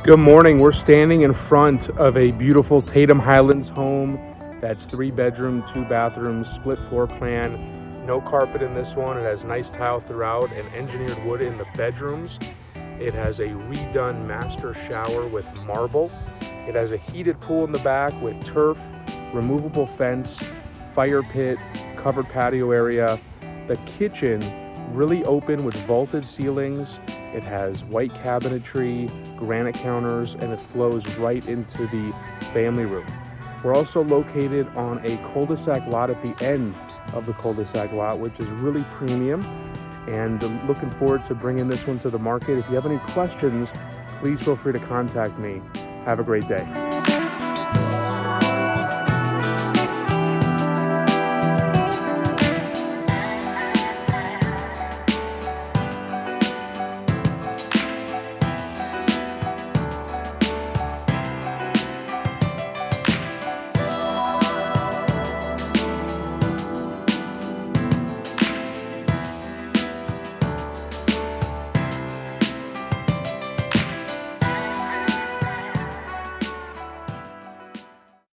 Good morning. We're standing in front of a beautiful Tatum Highlands home that's 3 bedroom, 2 bathrooms, split floor plan. No carpet in this one. It has nice tile throughout and engineered wood in the bedrooms. It has a redone master shower with marble. It has a heated pool in the back with turf, removable fence, fire pit, covered patio area. The kitchen really open with vaulted ceilings. It has white cabinetry, granite counters, and it flows right into the family room. We're also located on a cul-de-sac lot at the end of the cul-de-sac lot, which is really premium, and looking forward to bringing this one to the market. If you have any questions, please feel free to contact me. Have a great day.